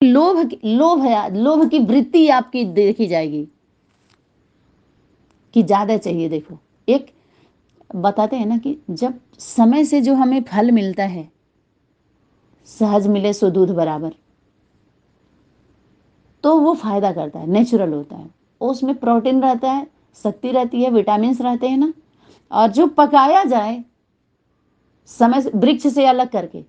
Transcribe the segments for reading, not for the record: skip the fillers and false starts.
लोभ की वृत्ति आपकी देखी जाएगी कि ज्यादा चाहिए। देखो, एक बताते हैं ना कि जब समय से जो हमें फल मिलता है, सहज मिले सो दूध बराबर, तो वो फायदा करता है, नेचुरल होता है। उसमें प्रोटीन रहता है, शक्ति रहती है, विटामिन रहते हैं ना। और जो पकाया जाए समय से, वृक्ष से अलग करके,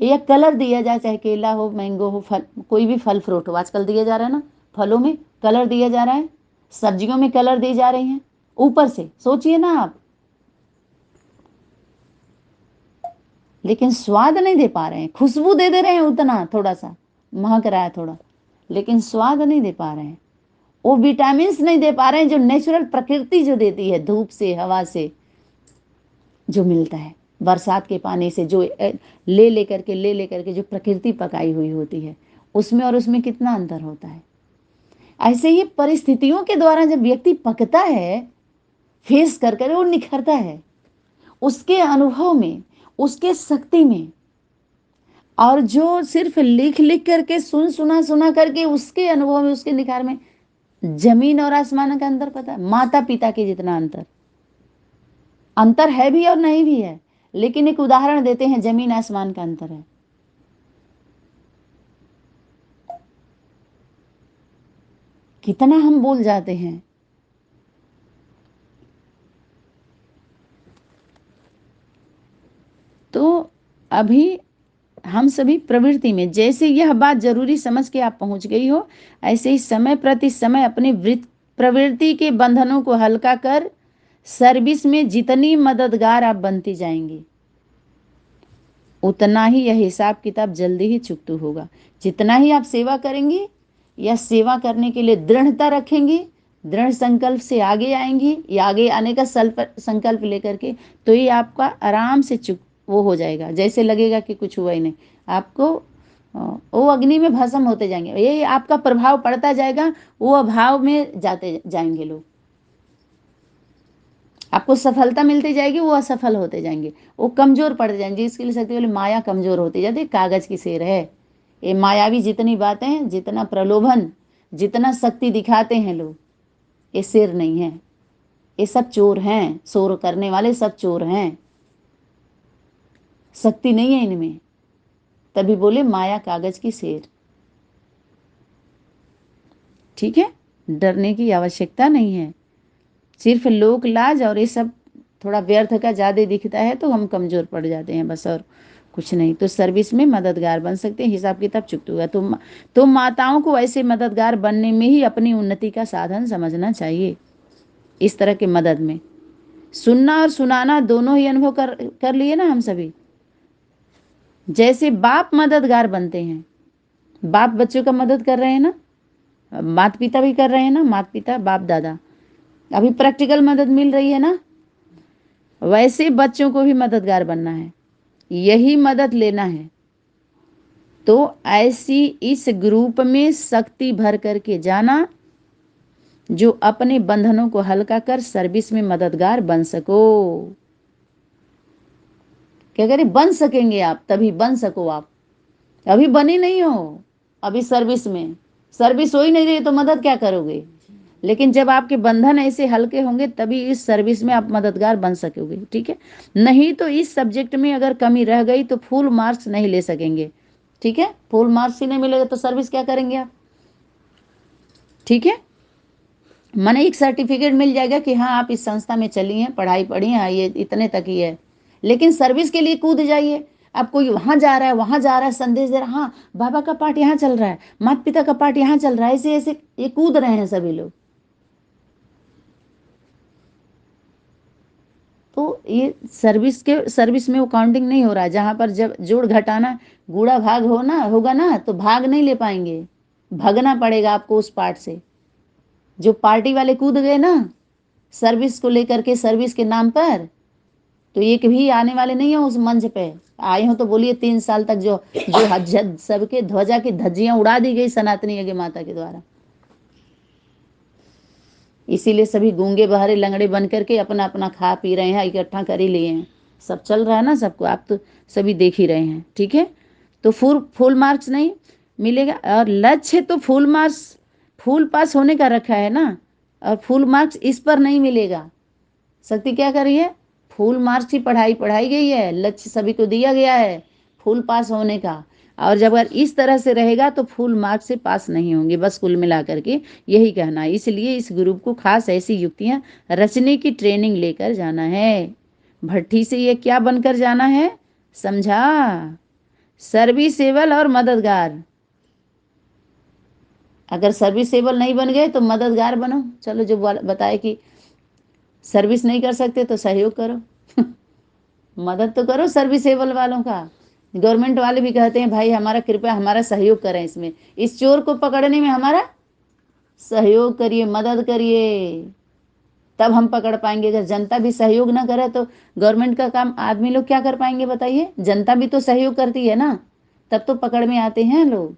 या कलर दिया जाए, चाहे केला हो, मैंगो हो, फल, कोई भी फल फ्रूट हो, आजकल दिया जा रहा है ना, फलों में कलर दिया जा रहा है, सब्जियों में कलर दी जा रही हैं ऊपर से, सोचिए ना आप। लेकिन स्वाद नहीं दे पा रहे हैं, खुशबू दे दे रहे हैं, उतना थोड़ा सा महक रहा है थोड़ा, लेकिन स्वाद नहीं दे पा रहे हैं। वो विटामिन नहीं दे पा रहे हैं जो नेचुरल प्रकृति जो देती है, धूप से, हवा से जो मिलता है, बरसात के पानी से जो ले लेकर के जो प्रकृति पकाई हुई होती है, उसमें और उसमें कितना अंतर होता है। ऐसे ही परिस्थितियों के द्वारा जब व्यक्ति पकता है, फेस कर वो निखरता है, उसके अनुभव में, उसके शक्ति में। और जो सिर्फ लिख लिख करके, सुना करके, उसके अनुभव में, उसके निखार में जमीन और आसमान का अंतर पता है, माता पिता के जितना अंतर है भी और नहीं भी है। लेकिन एक उदाहरण देते हैं, जमीन आसमान का अंतर है। कितना हम बोल जाते हैं। तो अभी हम सभी प्रवृत्ति में, जैसे यह बात जरूरी समझ के आप पहुंच गई हो, ऐसे ही समय प्रति समय अपनी प्रवृत्ति के बंधनों को हल्का कर सर्विस में जितनी मददगार आप बनती जाएंगी, उतना ही यह हिसाब किताब जल्दी ही चुकता होगा। जितना ही आप सेवा करेंगी या सेवा करने के लिए दृढ़ता रखेंगी, दृढ़ संकल्प से आगे आएंगी, या आगे आने का संकल्प लेकर के, तो ये आपका आराम से वो हो जाएगा। जैसे लगेगा कि कुछ हुआ ही नहीं, आपको वो अग्नि में भस्म होते जाएंगे, ये आपका प्रभाव पड़ता जाएगा, वो अभाव में जाते जाएंगे लोग। आपको सफलता मिलती जाएगी, वो असफल होते जाएंगे, वो कमजोर पड़ जाएंगे। इसके लिए शक्ति वाली माया कमजोर होती जाती है, कागज की सेर है। ये मायावी जितनी बातें, जितना प्रलोभन, जितना शक्ति दिखाते हैं लोग, ये सिर नहीं है, ये सब चोर हैं, शोर करने वाले सब चोर हैं, शक्ति नहीं है इनमें। तभी बोले माया कागज की सेर। ठीक है, डरने की आवश्यकता नहीं है। सिर्फ लोक लाज और ये सब थोड़ा व्यर्थ का ज्यादा दिखता है तो हम कमजोर पड़ जाते हैं, बस और कुछ नहीं। तो सर्विस में मददगार बन सकते हैं, हिसाब किताब चुकता हुआ। तो माताओं को ऐसे मददगार बनने में ही अपनी उन्नति का साधन समझना चाहिए। इस तरह के मदद में सुनना और सुनाना दोनों ही अनुभव कर लिए ना हम सभी। जैसे बाप मददगार बनते हैं, बाप बच्चों का मदद कर रहे हैं ना, माता पिता भी कर रहे हैं ना, माता पिता बाप दादा, अभी प्रैक्टिकल मदद मिल रही है ना, वैसे बच्चों को भी मददगार बनना है, यही मदद लेना है। तो ऐसी इस ग्रुप में शक्ति भर करके जाना जो अपने बंधनों को हल्का कर सर्विस में मददगार बन सको। क्या करें, बन सकेंगे आप, तभी बन सको आप। अभी बने नहीं हो, अभी सर्विस में, सर्विस हो ही नहीं रही तो मदद क्या करोगे। लेकिन जब आपके बंधन ऐसे हल्के होंगे तभी इस सर्विस में आप मददगार बन सकोगे। ठीक है, नहीं तो इस सब्जेक्ट में अगर कमी रह गई तो फुल मार्क्स नहीं ले सकेंगे। ठीक है, फुल मार्क्स ही नहीं मिलेगा तो सर्विस क्या करेंगे आप। ठीक है, माने एक सर्टिफिकेट मिल जाएगा कि हाँ आप इस संस्था में चली हैं, पढ़ाई पढ़ी हैं, ये इतने तक ही है। लेकिन सर्विस के लिए कूद जाइए, अब कोई वहां जा रहा है, वहां जा रहा है, संदेश दे रहा है, हाँ बाबा का पाठ यहाँ चल रहा है, माता पिता का पाठ यहाँ चल रहा है, ऐसे ऐसे ये कूद रहे हैं सभी लोग। तो ये सर्विस में वो काउंटिंग नहीं हो रहा है। जहां पर जब जोड़ घटाना गुड़ा भाग होगा ना तो भाग नहीं ले पाएंगे, भगना पड़ेगा आपको उस पार्ट से। जो पार्टी वाले कूद गए ना सर्विस को लेकर के, सर्विस के नाम पर, तो एक भी आने वाले नहीं हो उस मंच पे। आए हो तो बोलिए 3 साल तक जो जो सबके ध्वजा की धज्जियां उड़ा दी गई सनातनी यज्ञ माता के द्वारा। इसीलिए सभी गूंगे बहरे लंगड़े बन करके अपना अपना खा पी रहे हैं, इकट्ठा कर ही लिए हैं। सब चल रहा है ना सबको, आप तो सभी देख ही रहे हैं। ठीक है, तो फुल मार्क्स नहीं, मिलेगा। और लक्ष्य तो फुल पास होने का रखा है ना, और फुल मार्क्स इस पर नहीं मिलेगा। शक्ति क्या कर रही है, फुल मार्क्स की पढ़ाई गई है, लक्ष्य सभी को दिया गया है फुल पास होने का। और जब अगर इस तरह से रहेगा तो फुल मार्क्स से पास नहीं होंगे, बस कुल मिलाकर के यही कहना है। इसलिए इस ग्रुप को खास ऐसी युक्तियां रचने की ट्रेनिंग लेकर जाना है। भट्ठी से ये क्या बनकर जाना है, समझा, सर्विसेबल और मददगार। अगर सर्विसेबल नहीं बन गए तो मददगार बनो। चलो, जो बताए कि सर्विस नहीं कर सकते तो सहयोग करो मदद तो करो सर्विसेबल वालों का। गवर्नमेंट वाले भी कहते हैं भाई हमारा कृपया हमारा सहयोग करें, इसमें इस चोर को पकड़ने में हमारा सहयोग करिए, मदद करिए, तब हम पकड़ पाएंगे। अगर जनता भी सहयोग ना करे तो गवर्नमेंट का काम आदमी लोग क्या कर पाएंगे बताइए। जनता भी तो सहयोग करती है ना, तब तो पकड़ में आते हैं लोग।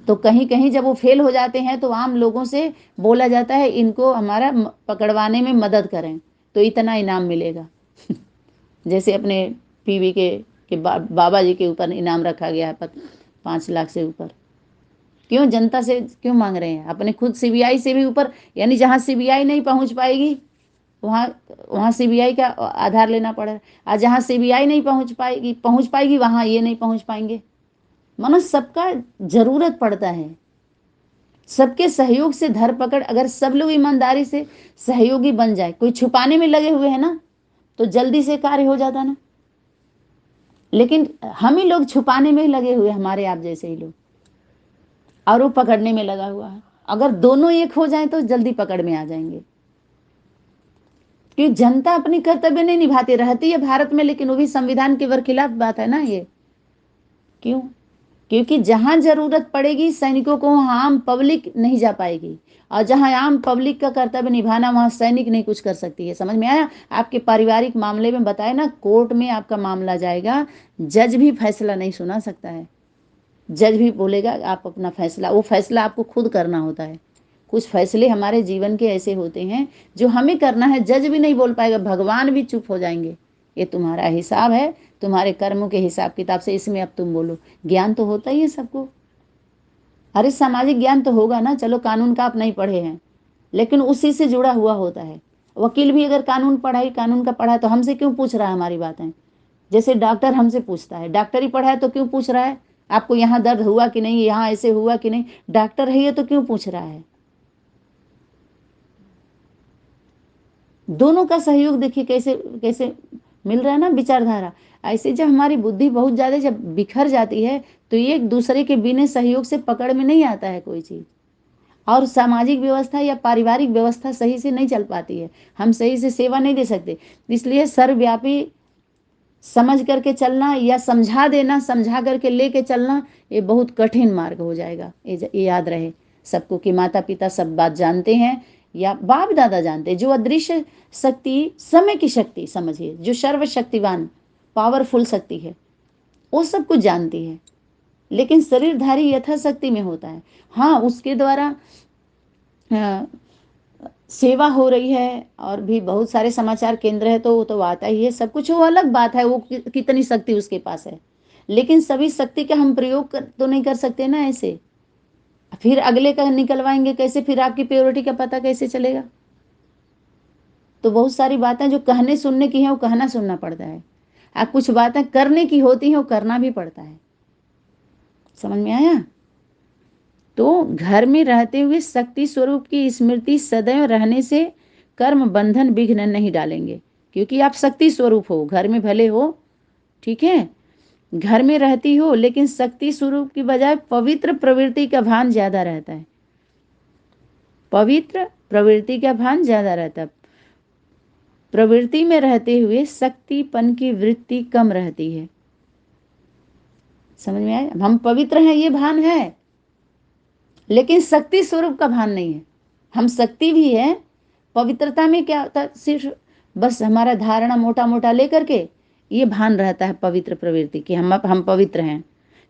तो कहीं कहीं जब वो फेल हो जाते हैं तो आम लोगों से बोला जाता है इनको हमारा पकड़वाने में मदद करें तो इतना इनाम मिलेगा जैसे अपने पीवी के बाबा जी के ऊपर इनाम रखा गया है 5 लाख से ऊपर। क्यों, जनता से क्यों मांग रहे हैं, अपने खुद सीबीआई से भी ऊपर, यानी जहाँ सीबीआई नहीं पहुंच पाएगी वहाँ वहाँ सीबीआई का आधार लेना पड़ेगा, और जहाँ सीबीआई नहीं पहुंच पाएगी वहाँ ये नहीं पहुंच पाएंगे। मानो सबका जरूरत पड़ता है, सबके सहयोग से धरपकड़। अगर सब लोग ईमानदारी से सहयोगी बन जाए, कोई छुपाने में लगे हुए हैं ना तो जल्दी से कार्य हो जाता ना, लेकिन हम ही लोग छुपाने में ही लगे हुए, हमारे आप जैसे ही लोग, और वो पकड़ने में लगा हुआ है। अगर दोनों एक हो जाए तो जल्दी पकड़ में आ जाएंगे। क्योंकि जनता अपनी कर्तव्य नहीं निभाती, रहती है भारत में लेकिन वो भी संविधान के बरखिलाफ बात है ना ये। क्यों, क्योंकि जहां जरूरत पड़ेगी सैनिकों को वहां आम पब्लिक नहीं जा पाएगी, और जहां आम पब्लिक का कर्तव्य निभाना वहां सैनिक नहीं कुछ कर सकती है। समझ में आया। आपके पारिवारिक मामले में बताए ना, कोर्ट में आपका मामला जाएगा, जज भी फैसला नहीं सुना सकता है। जज भी बोलेगा आप अपना फैसला, वो फैसला आपको खुद करना होता है। कुछ फैसले हमारे जीवन के ऐसे होते हैं जो हमें करना है, जज भी नहीं बोल पाएगा, भगवान भी चुप हो जाएंगे, ये तुम्हारा हिसाब है, तुम्हारे कर्मों के हिसाब किताब से इसमें अब तुम बोलो। ज्ञान तो होता ही है सबको, अरे सामाजिक ज्ञान तो होगा ना। चलो कानून का आप नहीं पढ़े हैं लेकिन उसी से जुड़ा हुआ होता है। वकील भी अगर कानून का पढ़ा है तो हमसे क्यों पूछ रहा है हमारी बातें। जैसे डॉक्टर हमसे पूछता है, डॉक्टर ही पढ़ा है तो क्यों पूछ रहा है आपको यहाँ दर्द हुआ कि नहीं, यहाँ ऐसे हुआ कि नहीं, डॉक्टर है ये तो क्यों पूछ रहा है। दोनों का सहयोग देखिए कैसे कैसे मिल रहा है ना, विचारधारा। ऐसे जब हमारी बुद्धि बहुत ज्यादा जब बिखर जाती है तो ये एक दूसरे के बिना सहयोग से पकड़ में नहीं आता है कोई चीज, और सामाजिक व्यवस्था या पारिवारिक व्यवस्था सही से नहीं चल पाती है, हम सही से सेवा नहीं दे सकते। इसलिए सर्वव्यापी समझ करके चलना या समझा देना, समझा करके लेके चलना, ये बहुत कठिन मार्ग हो जाएगा। ये याद रहे सबको कि माता पिता सब बात जानते हैं या बाप दादा जानते हैं। जो अदृश्य शक्ति, समय की शक्ति समझिए, जो सर्वशक्तिवान पावरफुल शक्ति है वो सब कुछ जानती है, लेकिन शरीरधारी यथाशक्ति में होता है। हाँ, उसके द्वारा सेवा हो रही है और भी बहुत सारे समाचार केंद्र है तो वो तो आता ही है, सब कुछ वो अलग बात है, वो कितनी शक्ति उसके पास है, लेकिन सभी शक्ति का हम प्रयोग तो नहीं कर सकते ना ऐसे। फिर अगले का निकलवाएंगे कैसे, फिर आपकी प्योरिटी का पता कैसे चलेगा। तो बहुत सारी बातें जो कहने सुनने की हैं वो कहना सुनना पड़ता है, और कुछ बातें करने की होती हैं वो करना भी पड़ता है। समझ में आया। तो घर में रहते हुए शक्ति स्वरूप की स्मृति सदैव रहने से कर्म बंधन विघ्न नहीं डालेंगे, क्योंकि आप शक्ति स्वरूप हो, घर में भले हो, ठीक है, घर में रहती हो लेकिन शक्ति स्वरूप की बजाय पवित्र प्रवृत्ति का भान ज्यादा रहता है। पवित्र प्रवृत्ति का भान ज्यादा रहता है। प्रवृत्ति में रहते हुए शक्तिपन की वृत्ति कम रहती है। समझ में आया। हम पवित्र हैं ये भान है, लेकिन शक्ति स्वरूप का भान नहीं है। हम शक्ति भी है, पवित्रता में क्या होता है, सिर्फ बस हमारा धारणा मोटा मोटा लेकर के ये भान रहता है पवित्र प्रवृत्ति कि हम पवित्र हैं,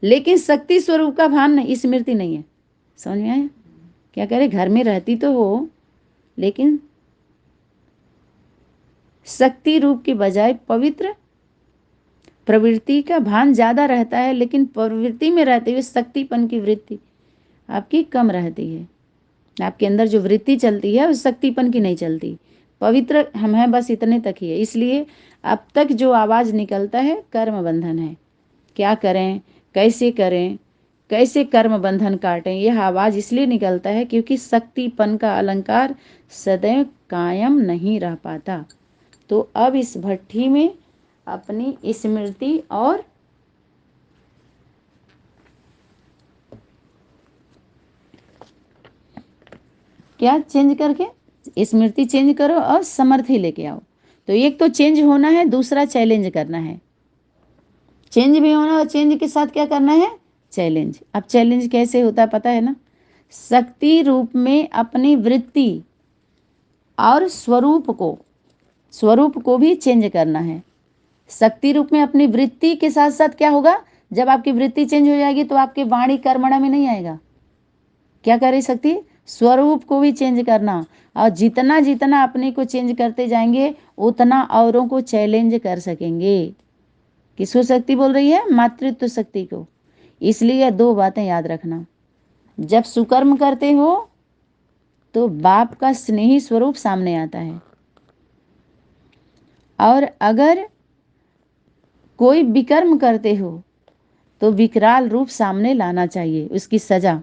लेकिन शक्ति स्वरूप का भान नहीं, स्मृति नहीं है। समझ में आया। क्या कह रहे, घर में रहती तो हो लेकिन शक्ति रूप की बजाय पवित्र प्रवृत्ति का भान ज़्यादा रहता है, लेकिन प्रवृत्ति में रहते हुए शक्तिपन की वृत्ति आपकी कम रहती है। आपके अंदर जो वृत्ति चलती है उस शक्तिपन की नहीं चलती। पवित्र हम हैं बस इतने तक ही है। इसलिए अब तक जो आवाज़ निकलता है कर्म बंधन है। क्या करें, कैसे कर्म बंधन काटें, यह आवाज़ इसलिए निकलता है क्योंकि शक्तिपन का अलंकार सदैव कायम नहीं रह पाता। तो अब इस भट्ठी में अपनी स्मृति और क्या चेंज करके, स्मृति चेंज करो और समर्थी लेके आओ। तो एक तो चेंज होना है, दूसरा चैलेंज करना है। चेंज भी होना और चेंज के साथ क्या करना है, चैलेंज। अब चैलेंज कैसे होता है पता है ना, शक्ति रूप में अपनी वृत्ति और स्वरूप को भी चेंज करना है। शक्ति रूप में अपनी वृत्ति के साथ साथ क्या होगा, जब आपकी वृत्ति चेंज हो जाएगी तो आपके वाणी कर्मणा में नहीं आएगा। क्या करे शक्ति, स्वरूप को भी चेंज करना। और जितना जितना अपने को चेंज करते जाएंगे उतना औरों को चैलेंज कर सकेंगे। किसको शक्ति बोल रही है, मातृत्व शक्ति को। इसलिए दो बातें याद रखना, जब सुकर्म करते हो तो बाप का स्नेही स्वरूप सामने आता है, और अगर कोई विकर्म करते हो तो विकराल रूप सामने लाना चाहिए, उसकी सजा।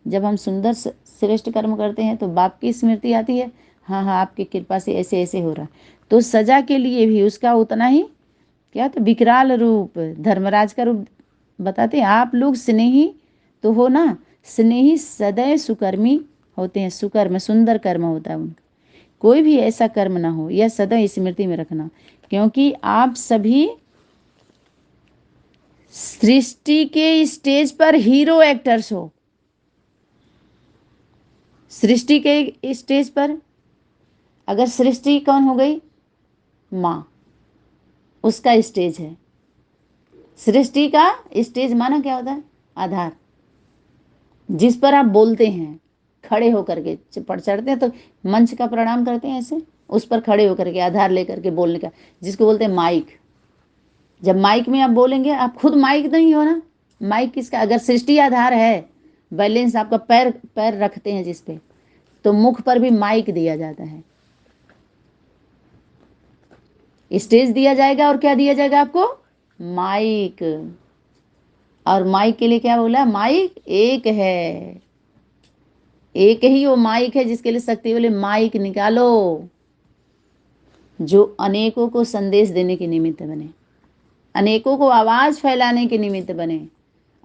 जब हम सुंदर श्रेष्ठ कर्म करते हैं तो बाप की स्मृति आती है, हाँ हाँ आपकी कृपा से ऐसे ऐसे हो रहा, तो सजा के लिए भी उसका उतना ही क्या, तो विकराल रूप, धर्मराज का रूप बताते हैं। आप लोग स्नेही तो हो ना, स्नेही सदैव सुकर्मी होते हैं, सुकर्म सुंदर कर्म होता है उनका, कोई भी ऐसा कर्म ना हो, यह सदैव स्मृति में रखना। क्योंकि आप सभी सृष्टि के स्टेज पर हीरो एक्टर्स हो। सृष्टि के स्टेज पर अगर सृष्टि कौन हो गई, माँ, उसका स्टेज है। सृष्टि का स्टेज माना क्या होता है, आधार, जिस पर आप बोलते हैं खड़े होकर के, चढ़ते हैं तो मंच का प्रणाम करते हैं ऐसे, उस पर खड़े होकर के आधार लेकर के बोलने का, जिसको बोलते हैं माइक। जब माइक में आप बोलेंगे, आप खुद माइक नहीं हो ना, माइक किसका, अगर सृष्टि आधार है, बैलेंस आपका पैर पैर रखते हैं जिस पे, तो मुख पर भी माइक दिया जाता है, स्टेज दिया जाएगा, और क्या दिया जाएगा आपको, माइक। और माइक के लिए क्या बोला, माइक एक है, एक ही वो माइक है जिसके लिए शक्ति बोले माइक निकालो, जो अनेकों को संदेश देने के निमित्त बने, अनेकों को आवाज फैलाने के निमित्त बने,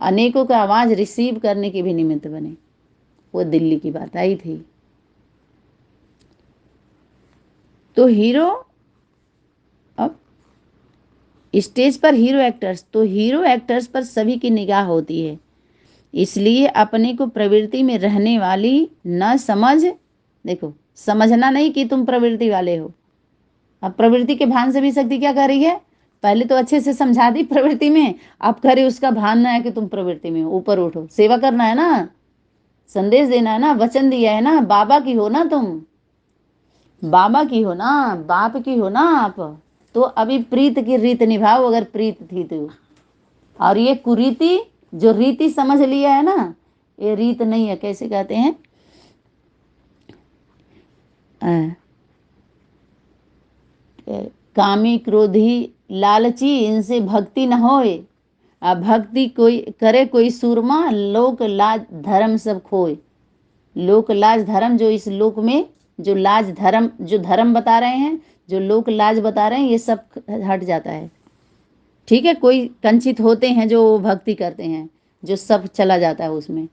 अनेकों का आवाज रिसीव करने के भी निमित्त बने। वो दिल्ली की बात आई थी। तो हीरो, अब स्टेज पर हीरो एक्टर्स, तो हीरो एक्टर्स पर सभी की निगाह होती है। इसलिए अपने को प्रवृत्ति में रहने वाली न समझ, देखो समझना नहीं कि तुम प्रवृत्ति वाले हो। अब प्रवृत्ति के भान से भी शक्ति क्या कर रही है, पहले तो अच्छे से समझा दी प्रवृत्ति में, अब करे उसका भान ना है कि तुम प्रवृत्ति में हो, ऊपर उठो, सेवा करना है ना, संदेश देना है ना, वचन दिया है ना, बाबा की हो ना तुम, बाबा की हो ना, बाप की हो ना आप, तो अभी प्रीत की रीत निभाओ अगर प्रीत थी तो। और ये कुरीति जो रीति समझ लिया है ना, ये रीत नहीं है, कैसे कहते हैं, कामी क्रोधी लालची इनसे भक्ति न होए, अब भक्ति कोई करे कोई सूरमा, लोक लाज धर्म सब खोए। लोक लाज धर्म, जो इस लोक में जो लाज धर्म, जो धर्म बता रहे हैं, जो लोक लाज बता रहे हैं, ये सब हट जाता है। ठीक है, कोई कंचित होते हैं जो भक्ति करते हैं, जो सब चला जाता है उसमें।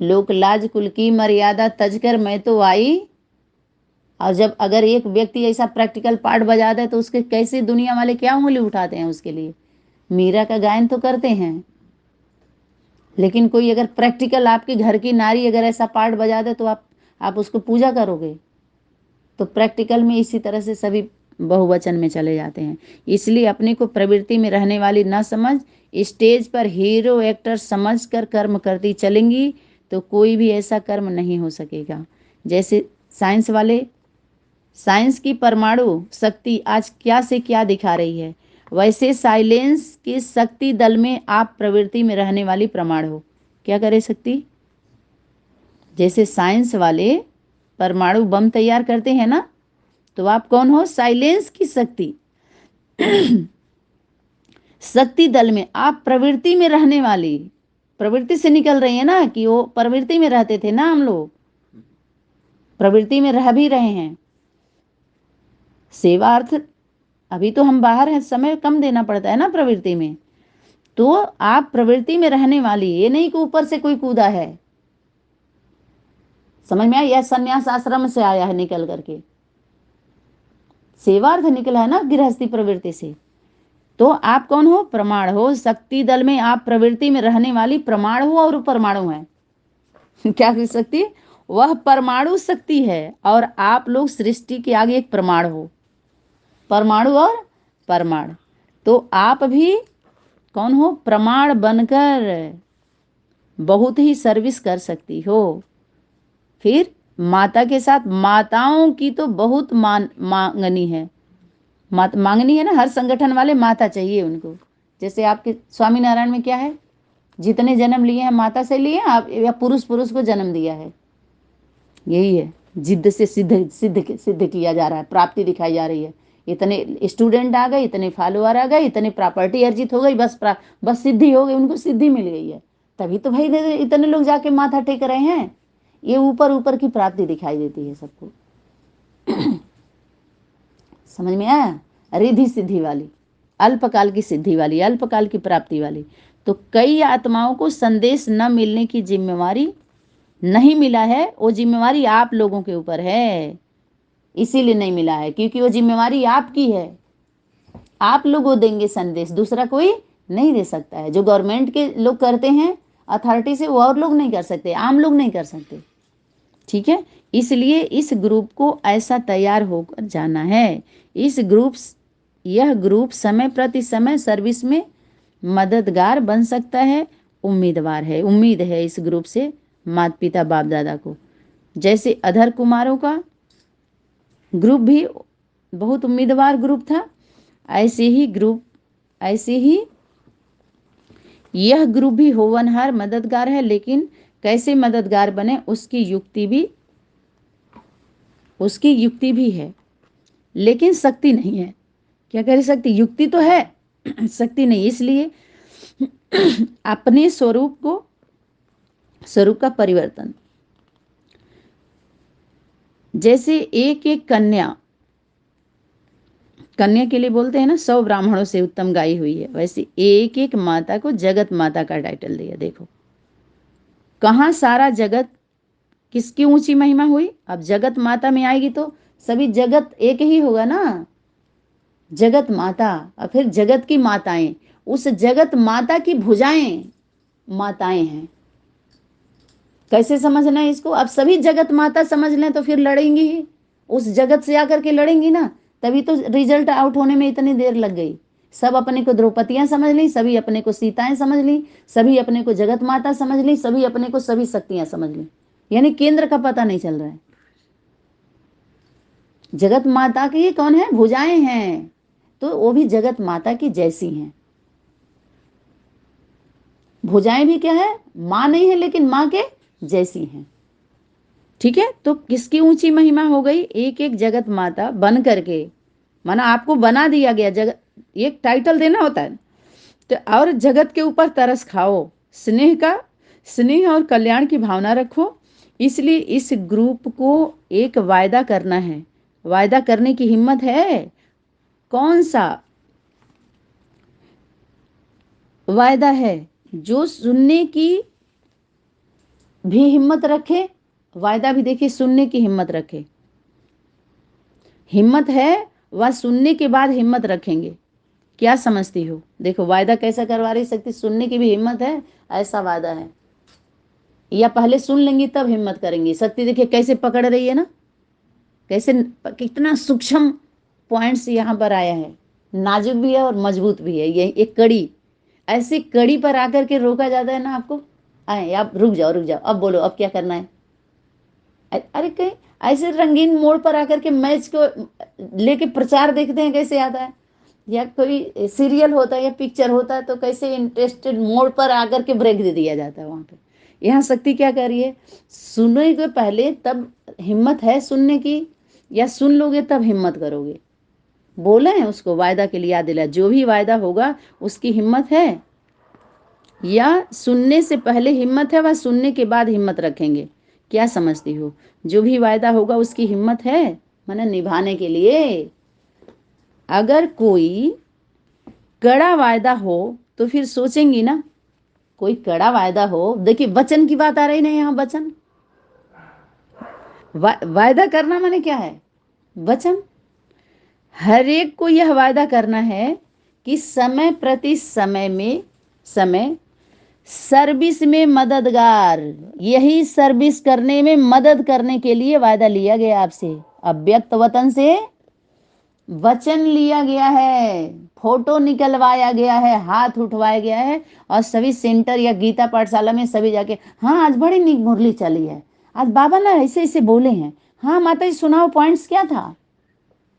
लोक लाज कुल की मर्यादा तजकर मैं तो आई। और जब अगर एक व्यक्ति ऐसा प्रैक्टिकल पार्ट बजा दे तो उसके कैसे दुनिया वाले क्या उंगली उठाते हैं उसके लिए। मीरा का गायन तो करते हैं, लेकिन कोई अगर प्रैक्टिकल आपके घर की नारी अगर ऐसा पार्ट बजा दे तो आप उसको पूजा करोगे। तो प्रैक्टिकल में इसी तरह से सभी बहुवचन में चले जाते हैं। इसलिए अपने को प्रवृत्ति में रहने वाली न समझ, स्टेज पर हीरो एक्टर समझ कर कर्म करती चलेंगी तो कोई भी ऐसा कर्म नहीं हो सकेगा। जैसे साइंस वाले, साइंस की परमाणु शक्ति आज क्या से क्या दिखा रही है। वैसे साइलेंस के शक्ति दल में आप प्रवृत्ति में रहने वाली प्रमाण हो। क्या करे शक्ति? जैसे साइंस वाले परमाणु बम तैयार करते हैं ना, तो आप कौन हो? साइलेंस की शक्ति। शक्ति दल में आप प्रवृत्ति में रहने वाली, प्रवृत्ति से निकल रही है ना, कि वो प्रवृत्ति में रहते थे ना, हम लोग प्रवृत्ति में रह भी रहे हैं। सेवा अर्थ अभी तो हम बाहर हैं, समय कम देना पड़ता है ना प्रवृत्ति में, तो आप प्रवृत्ति में रहने वाली, ये नहीं कि ऊपर से कोई कूदा है। समझ में आया? यह संन्यास आश्रम से आया है निकल करके, सेवार्थ निकला है ना गृहस्थी प्रवृत्ति से। तो आप कौन हो? प्रमाण हो। शक्ति दल में आप प्रवृत्ति में रहने वाली प्रमाण हो और परमाणु है। क्या की शक्ति? वह परमाणु शक्ति है और आप लोग सृष्टि के आगे एक प्रमाण हो, परमाणु और परमाणु। तो आप भी कौन हो? प्रमाण बनकर बहुत ही सर्विस कर सकती हो। फिर माता के साथ, माताओं की तो बहुत मांगनी है, मांगनी है ना, हर संगठन वाले माता चाहिए उनको। जैसे आपके स्वामीनारायण में क्या है? जितने जन्म लिए हैं माता से लिए आप, या पुरुष को जन्म दिया है। यही है, जिद्द से सिद्ध किया जा रहा है, प्राप्ति दिखाई जा रही है। इतने स्टूडेंट आ गए, इतने फॉलोअर आ गए, इतने प्रॉपर्टी अर्जित हो गई, बस सिद्धि हो गई, उनको सिद्धि मिल गई है। तभी तो भाई इतने लोग जाके माथा टेक रहे हैं। ये ऊपर की प्राप्ति दिखाई देती है सबको। समझ में आया? रिद्धि सिद्धि वाली, अल्पकाल की सिद्धि वाली, अल्पकाल की प्राप्ति वाली। तो कई आत्माओं को संदेश न मिलने की जिम्मेवारी नहीं मिला है, वो जिम्मेवारी आप लोगों के ऊपर है, इसीलिए नहीं मिला है, क्योंकि वो जिम्मेवारी आपकी है। आप लोग वो देंगे संदेश, दूसरा कोई नहीं दे सकता है। जो गवर्नमेंट के लोग करते हैं अथॉरिटी से, वो और लोग नहीं कर सकते, आम लोग नहीं कर सकते। ठीक है, इसलिए इस ग्रुप को ऐसा तैयार होकर जाना है। यह ग्रुप समय प्रति समय सर्विस में मददगार बन सकता है। उम्मीद है इस ग्रुप से माता पिता बाप दादा को। जैसे अधर कुमारों का ग्रुप भी बहुत उम्मीदवार ग्रुप था, ऐसे ही यह ग्रुप भी होनहार मददगार है। लेकिन कैसे मददगार बने उसकी युक्ति भी है, लेकिन शक्ति नहीं है। क्या कह सकती? युक्ति तो है, शक्ति नहीं। इसलिए अपने स्वरूप का परिवर्तन, जैसे एक एक कन्या के लिए बोलते हैं ना 100 ब्राह्मणों से उत्तम गाई हुई है, वैसे एक एक माता को जगत माता का टाइटल दिया। देखो कहाँ सारा जगत, किसकी ऊंची महिमा हुई? अब जगत माता में आएगी तो सभी जगत एक ही होगा ना, जगत माता। और फिर जगत की माताएं, उस जगत माता की भुजाएं माताएं हैं। कैसे समझना है इसको? अब सभी जगत माता समझ लें तो फिर लड़ेंगी ही, उस जगत से आकर के लड़ेंगी ना, तभी तो रिजल्ट आउट होने में इतनी देर लग गई। सब अपने को द्रौपदियां समझ ली, सभी अपने को सीताएं समझ ली, सभी अपने को जगत माता समझ ली, सभी अपने को सभी शक्तियां समझ ली, यानी केंद्र का पता नहीं चल रहा है। जगत माता की कौन है? भुजाएं हैं, तो वो भी जगत माता की जैसी हैं। भुजाएं भी क्या है? मां नहीं है, लेकिन मां के जैसी हैं। ठीक है, तो किसकी ऊंची महिमा हो गई? एक एक जगत माता बन करके, माना आपको बना दिया गया, जगत एक टाइटल देना होता है तो, और जगत के ऊपर तरस खाओ, स्नेह और कल्याण की भावना रखो। इसलिए इस ग्रुप को एक वायदा करना है। वायदा करने की हिम्मत है? कौन सा वायदा है? जो सुनने की भी हिम्मत रखे, वायदा भी देखिए सुनने की हिम्मत रखे। हिम्मत है, वह सुनने के बाद हिम्मत रखेंगे। क्या समझती हो? देखो वायदा कैसा करवा रही शक्ति, सुनने की भी हिम्मत है, ऐसा वायदा है। या पहले सुन लेंगी तब हिम्मत करेंगी। शक्ति देखिए कैसे पकड़ रही है ना, कैसे कितना सूक्ष्म पॉइंट्स यहाँ पर आया है। नाजुक भी है और मजबूत भी है। ये एक कड़ी, ऐसी कड़ी पर आकर के रोका जाता है ना आपको, आए आप रुक जाओ अब बोलो, अब क्या करना है। अरे कहीं ऐसे रंगीन मोड़ पर आकर के मैच को लेके प्रचार देखते हैं कैसे आता है। या कोई सीरियल होता है या पिक्चर होता है तो कैसे इंटरेस्टेड मोड पर आकर के ब्रेक दे दिया जाता है वहाँ पे। यहाँ शक्ति क्या कर रही है, सुनने के पहले तब हिम्मत है सुनने की, या सुन लोगे तब हिम्मत करोगे। बोले हैं उसको वायदा के लिए याद दिला, जो भी वायदा होगा उसकी हिम्मत है, या सुनने से पहले हिम्मत है व सुनने के बाद हिम्मत रखेंगे। क्या समझती हो, जो भी वायदा होगा उसकी हिम्मत है माने निभाने के लिए। अगर कोई कड़ा वायदा हो तो फिर सोचेंगी ना, कोई कड़ा वायदा हो, देखिए वचन की बात आ रही ना यहाँ, वचन वायदा करना माने क्या है, वचन। हर एक को यह वायदा करना है कि समय प्रति समय सर्विस में मददगार, यही सर्विस करने में मदद करने के लिए वायदा लिया गया आपसे। अव्यक्त वतन से वचन लिया गया है, फोटो निकलवाया गया है, हाथ उठवाया गया है, और सभी सेंटर या गीता पाठशाला में सभी जाके, हाँ आज बड़ी नीक मुरली चली है, आज बाबा ना ऐसे ऐसे बोले हैं, हाँ माता जी सुनाओ पॉइंट्स क्या था,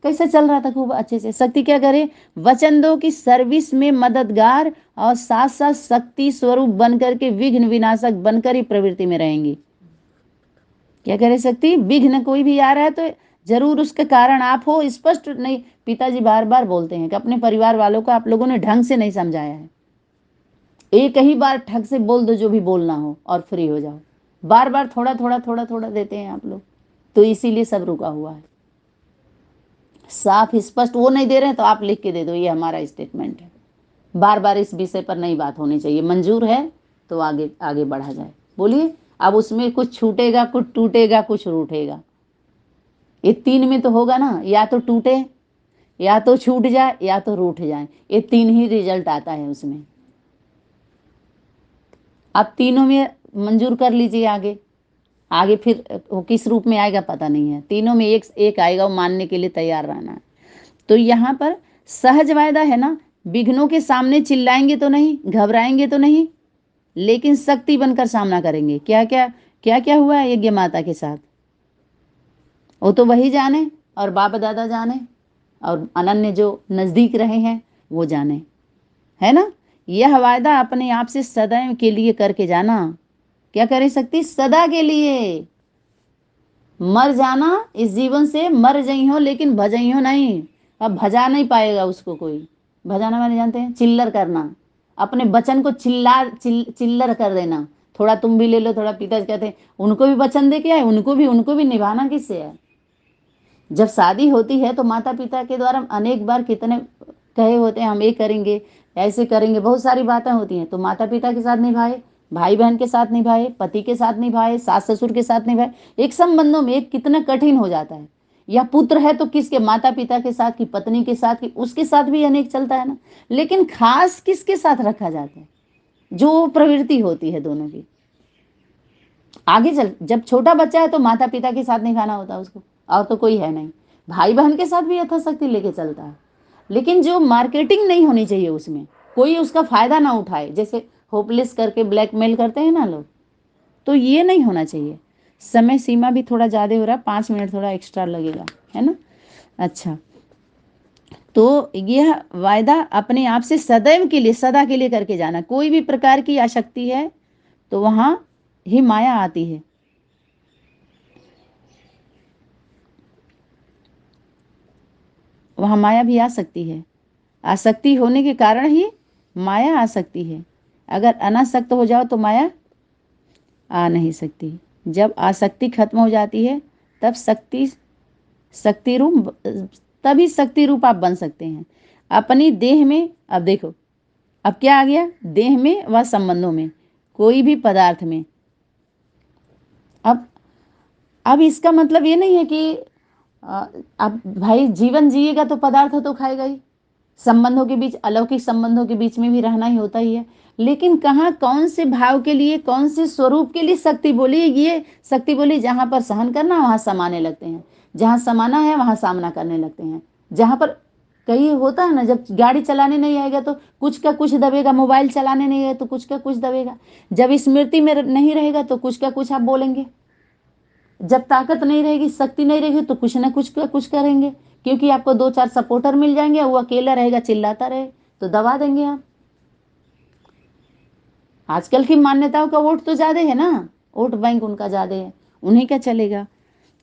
कैसा चल रहा था, खूब अच्छे से। शक्ति क्या करे, वचन दो कि सर्विस में मददगार और साथ साथ शक्ति स्वरूप बनकर के विघ्न विनाशक बनकर ही प्रवृत्ति में रहेंगी। क्या करे शक्ति, विघ्न कोई भी आ रहा है तो जरूर उसका कारण आप हो, स्पष्ट नहीं। पिताजी बार बार बोलते हैं कि अपने परिवार वालों को आप लोगों ने ढंग से नहीं समझाया है, एक ही बार ठग से बोल दो जो भी बोलना हो और फ्री हो जाओ। बार बार थोड़ा थोड़ा थोड़ा थोड़ा देते हैं आप लोग, तो इसीलिए सब रुका हुआ है। साफ स्पष्ट वो नहीं दे रहे हैं तो आप लिख के दे दो, ये हमारा स्टेटमेंट है, बार बार इस विषय पर नहीं बात होनी चाहिए, मंजूर है तो आगे आगे बढ़ा जाए। बोलिए, अब उसमें कुछ छूटेगा, कुछ टूटेगा, कुछ रूठेगा, ये तीन में तो होगा ना, या तो टूटे, या तो छूट जाए, या तो रूठ जाए, ये तीन ही रिजल्ट आता है उसमें। आप तीनों में मंजूर कर लीजिए, आगे आगे फिर वो किस रूप में आएगा पता नहीं है, तीनों में एक एक आएगा, वो मानने के लिए तैयार रहना है। तो यहाँ पर सहज वायदा है ना, विघ्नों के सामने चिल्लाएंगे तो नहीं, घबराएंगे तो नहीं, लेकिन शक्ति बनकर सामना करेंगे। क्या क्या क्या क्या हुआ है यज्ञ माता के साथ, वो तो वही जाने, और बाप दादा जाने, और अनन्य जो नजदीक रहे हैं वो जाने, है ना। यह वायदा अपने आप से सदैव के लिए करके जाना। क्या करे शक्ति, सदा के लिए। मर जाना इस जीवन से, मर जई हो लेकिन भजई हो नहीं, अब भजा नहीं पाएगा उसको कोई। भजाना मैंने जानते हैं, चिल्लर करना, अपने वचन को चिल्लर कर देना। थोड़ा तुम भी ले लो, थोड़ा पिताजी कहते हैं उनको भी वचन दे के आए, उनको भी निभाना किससे है। जब शादी होती है तो माता पिता के द्वारा अनेक बार कितने कहे होते हैं, हम ये करेंगे, ऐसे करेंगे, बहुत सारी बातें होती हैं, तो माता पिता के साथ निभाए, भाई बहन के साथ निभाए, पति के साथ निभाए, सास ससुर के साथ निभाए, एक संबंधों में एक कितना कठिन हो जाता है। या पुत्र है तो किसके, माता पिता के साथ, की पत्नी के साथ, की उसके साथ भी अनेक चलता है ना, लेकिन खास किसके साथ रखा जाता है, जो प्रवृत्ति होती है दोनों की। आगे चल जब छोटा बच्चा है तो माता पिता के साथ निभाना होता है उसको, और तो कोई है नहीं। भाई बहन के साथ भी यथाशक्ति लेके चलता है, लेकिन जो मार्केटिंग नहीं होनी चाहिए उसमें, कोई उसका फायदा ना उठाए, जैसे होपलेस करके ब्लैकमेल करते हैं ना लोग, तो ये नहीं होना चाहिए। समय सीमा भी थोड़ा ज़्यादा हो रहा है, 5 मिनट थोड़ा एक्स्ट्रा लगेगा, है ना। अच्छा, तो यह वायदा अपने आप से सदैव के लिए, सदा के लिए करके जाना। कोई भी प्रकार की आसक्ति है तो वहां ही माया आती है। वहां माया भी आ सकती है, आसक्ति होने के कारण ही माया आ सकती है। अगर अनासक्त हो जाओ तो माया आ नहीं सकती। जब आसक्ति खत्म हो जाती है तब शक्ति रूप, तभी शक्ति रूप आप बन सकते हैं अपनी देह में। अब देखो, अब क्या आ गया, देह में व संबंधों में, कोई भी पदार्थ में। अब अब इसका मतलब ये नहीं है कि अब भाई जीवन जिएगा तो पदार्थ तो खाएगा ही, संबंधों के बीच, अलौकिक संबंधों के बीच में भी रहना ही होता ही है, लेकिन कहाँ कौन से भाव के लिए, कौन से स्वरूप के लिए शक्ति बोली। ये शक्ति बोली जहां पर सहन करना वहां समाने लगते हैं, जहां समाना है वहां सामना करने लगते हैं। जहां पर कहीं होता है ना, जब गाड़ी चलाने नहीं आएगा तो कुछ का कुछ दबेगा, मोबाइल चलाने नहीं आएगा तो कुछ का कुछ दबेगा, जब स्मृति में नहीं रहेगा तो कुछ का कुछ आप बोलेंगे, जब ताकत नहीं रहेगी, शक्ति नहीं रहेगी, तो कुछ ना कुछ करेंगे, क्योंकि आपको 2-4 सपोर्टर मिल जाएंगे, वो अकेला रहेगा चिल्लाता रहे तो दबा देंगे आप। आजकल की मान्यताओं का वोट तो ज्यादा है ना, वोट बैंक उनका ज्यादा है, उन्हीं का चलेगा।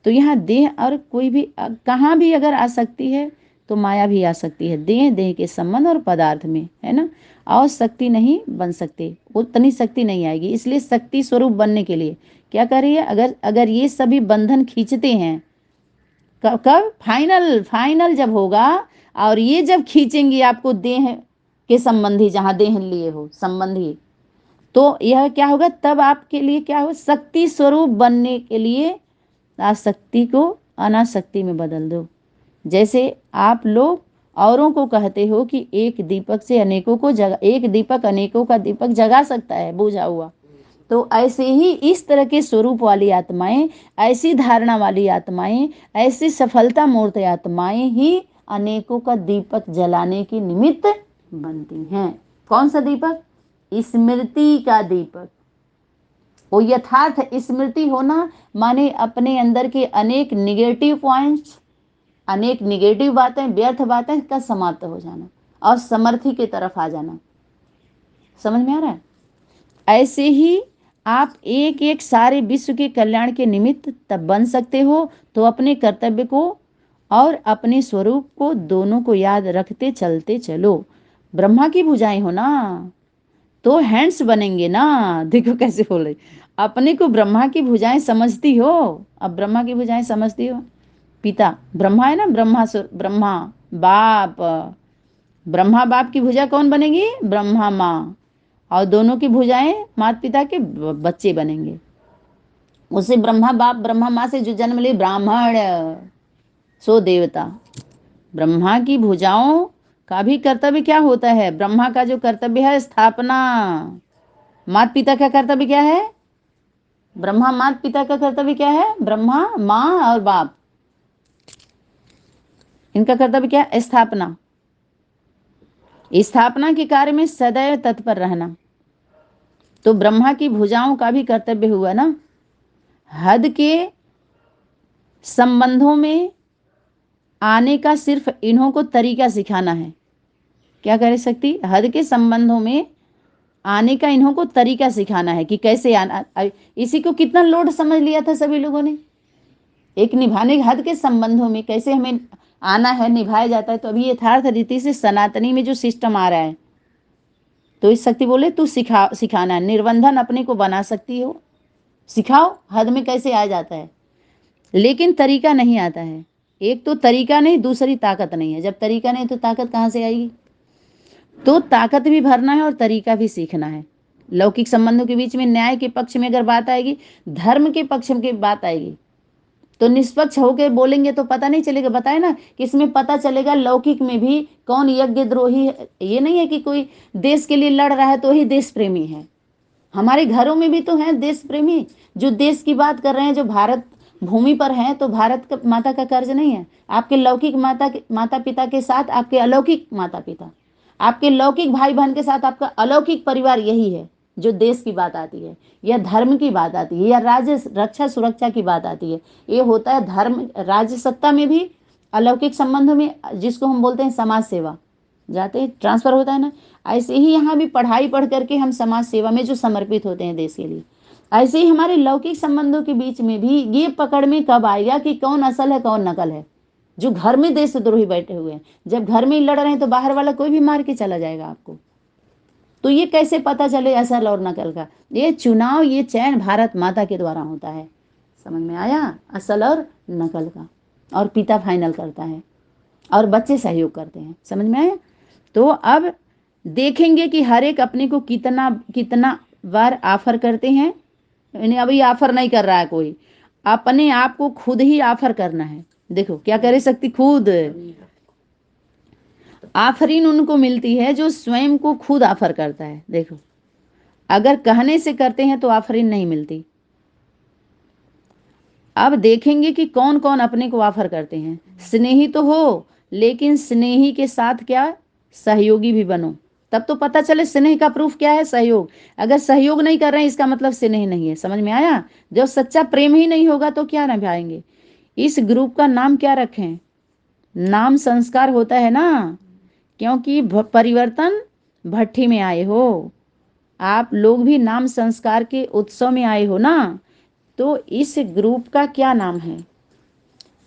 तो यहाँ देह और कोई भी कहाँ भी अगर आ सकती है तो माया भी आ सकती है, देह के संबंध और पदार्थ में, है ना। और शक्ति नहीं बन सकते, उतनी शक्ति नहीं आएगी। इसलिए शक्ति स्वरूप बनने के लिए क्या करिए, अगर अगर ये सभी बंधन खींचते हैं, कब फाइनल जब होगा, और ये जब खींचेंगी आपको देह के संबंधी, जहां देह लिए हो संबंधी, तो यह क्या होगा, तब आपके लिए क्या हो, शक्ति स्वरूप बनने के लिए आसक्ति को अनासक्ति में बदल दो। जैसे आप लोग औरों को कहते हो कि एक दीपक से अनेकों को जगा, एक दीपक अनेकों का दीपक जगा सकता है बुझा हुआ, तो ऐसे ही इस तरह के स्वरूप वाली आत्माएं, ऐसी धारणा वाली आत्माएं, ऐसी सफलता मूर्त आत्माएं ही अनेकों का दीपक जलाने की निमित्त बनती हैं। कौन सा दीपक? स्मृति का दीपक। वो यथार्थ स्मृति होना माने अपने अंदर के अनेक निगेटिव पॉइंट्स, अनेक निगेटिव बातें, व्यर्थ बातें का समाप्त हो जाना और समर्थी की तरफ आ जाना। समझ में आ रहा है? ऐसे ही आप एक एक सारे विश्व के कल्याण के निमित्त तब बन सकते हो, तो अपने कर्तव्य को और अपने स्वरूप को दोनों को याद रखते चलते चलो। ब्रह्मा की भुजाएं हो ना, तो हैंड्स बनेंगे ना। देखो कैसे बोल रही, अपने को ब्रह्मा की भुजाएं समझती हो। अब ब्रह्मा की भुजाएं समझती हो, पिता ब्रह्मा है ना, ब्रह्मा बाप, ब्रह्मा बाप की भुजा कौन बनेगी? ब्रह्मा माँ, और दोनों की भुजाएं माता पिता के बच्चे बनेंगे। उसे ब्रह्मा बाप ब्रह्मा माँ से जो जन्म ले ब्राह्मण सो देवता। ब्रह्मा की भुजाओं का भी कर्तव्य क्या होता है? ब्रह्मा का जो कर्तव्य है स्थापना। माता पिता का कर्तव्य क्या है? ब्रह्मा माता पिता का कर्तव्य क्या है? ब्रह्मा माँ और बाप, इनका कर्तव्य क्या है? स्थापना। स्थापना के कार्य में सदैव तत्पर रहना। तो ब्रह्मा की भुजाओं का भी कर्तव्य हुआ ना, हद के संबंधों में आने का सिर्फ इन्हों को तरीका सिखाना है। क्या कर सकती? हद के संबंधों में आने का इन्हों को तरीका सिखाना है कि कैसे आना। इसी को कितना लोड समझ लिया था सभी लोगों ने, एक निभाने हद के संबंधों में कैसे हमें आना है, निभाया जाता है। तो अभी यथार्थ रीति से सनातनी में जो सिस्टम आ रहा है, तो इस शक्ति बोले तू सिखाना है, निर्बंधन अपने को बना सकती हो, सिखाओ हद में कैसे आ जाता है। लेकिन तरीका नहीं आता है। एक तो तरीका नहीं, दूसरी ताकत नहीं है। जब तरीका नहीं तो ताकत कहाँ से आएगी? तो ताकत भी भरना है और तरीका भी सीखना है। लौकिक संबंधों के बीच में न्याय के पक्ष में अगर बात आएगी, धर्म के पक्ष में बात आएगी, तो निष्पक्ष होकर बोलेंगे तो पता नहीं चलेगा। बताए ना कि इसमें पता चलेगा लौकिक में भी कौन यज्ञ द्रोही है। ये नहीं है कि कोई देश के लिए लड़ रहा है तो ही देश प्रेमी है। हमारे घरों में भी तो हैं देश प्रेमी, जो देश की बात कर रहे हैं, जो भारत भूमि पर हैं, तो भारत का माता का कर्ज नहीं है। आपके लौकिक माता पिता के साथ आपके अलौकिक माता पिता, आपके लौकिक भाई बहन के साथ आपका अलौकिक परिवार, यही है जो देश की बात आती है, या धर्म की बात आती है, या राज्य रक्षा सुरक्षा की बात आती है। ये होता है धर्म, राज्य सत्ता में भी, अलौकिक संबंधों में जिसको हम बोलते हैं समाज सेवा, जाते ट्रांसफर होता है ना। ऐसे ही यहाँ भी पढ़ाई पढ़ करके हम समाज सेवा में जो समर्पित होते हैं देश के लिए, ऐसे ही हमारे लौकिक संबंधों के बीच में भी ये पकड़ में कब आएगा कि कौन असल है कौन नकल है। जो घर में देशद्रोही बैठे हुए हैं, जब घर में ही लड़ रहे हैं तो बाहर वाला कोई भी मार के चला जाएगा आपको। तो ये कैसे पता चले असल और नकल का? ये चुनाव, ये चयन भारत माता के द्वारा होता है। समझ में आया? असल और नकल का। और पिता फाइनल करता है और बच्चे सहयोग करते हैं। समझ में आया? तो अब देखेंगे कि हर एक अपने को कितना कितना बार ऑफर करते हैं। अभी ऑफर नहीं कर रहा है कोई, अपने आप को खुद ही ऑफर करना है। देखो क्या करे सकती, खुद आफरीन उनको मिलती है जो स्वयं को खुद ऑफर करता है। देखो अगर कहने से करते हैं तो आफरीन नहीं मिलती। अब देखेंगे कि कौन कौन अपने को ऑफर करते हैं। स्नेही तो हो, लेकिन स्नेही के साथ क्या, सहयोगी भी बनो। तब तो पता चले स्नेह का प्रूफ क्या है, सहयोग। अगर सहयोग नहीं कर रहे हैं इसका मतलब स्नेह नहीं है। समझ में आया? जब सच्चा प्रेम ही नहीं होगा तो क्या निभाएंगे। इस ग्रुप का नाम क्या रखें? नाम संस्कार होता है ना, क्योंकि परिवर्तन भट्ठी में आए हो, आप लोग भी नाम संस्कार के उत्सव में आए हो ना। तो इस ग्रुप का क्या नाम है?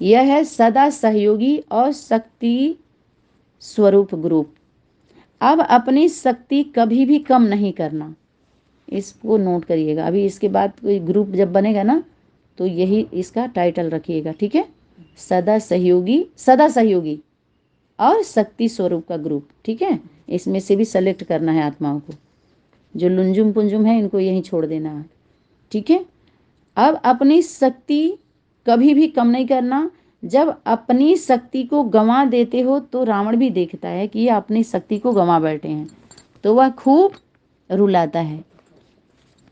यह है सदा सहयोगी और शक्ति स्वरूप ग्रुप। अब अपनी शक्ति कभी भी कम नहीं करना, इसको नोट करिएगा। अभी इसके बाद कोई ग्रुप जब बनेगा ना तो यही इसका टाइटल रखिएगा, ठीक है? सदा सहयोगी और शक्ति स्वरूप का ग्रुप, ठीक है? इसमें से भी सेलेक्ट करना है आत्माओं को। जो लुंजुम पुंजुम है इनको यहीं छोड़ देना है, ठीक है? अब अपनी शक्ति कभी भी कम नहीं करना। जब अपनी शक्ति को गंवा देते हो तो रावण भी देखता है कि ये अपनी शक्ति को गंवा बैठे हैं, तो वह खूब रुलाता है।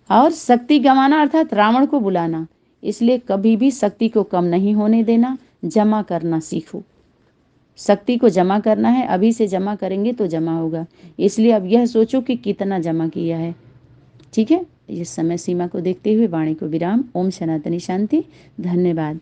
और शक्ति गंवाना अर्थात रावण को बुलाना, इसलिए कभी भी शक्ति को कम नहीं होने देना, जमा करना सीखो। शक्ति को जमा करना है, अभी से जमा करेंगे तो जमा होगा। इसलिए अब यह सोचो कि कितना जमा किया है, ठीक है? इस समय सीमा को देखते हुए वाणी को विराम। ओम सनातनी शांति। धन्यवाद।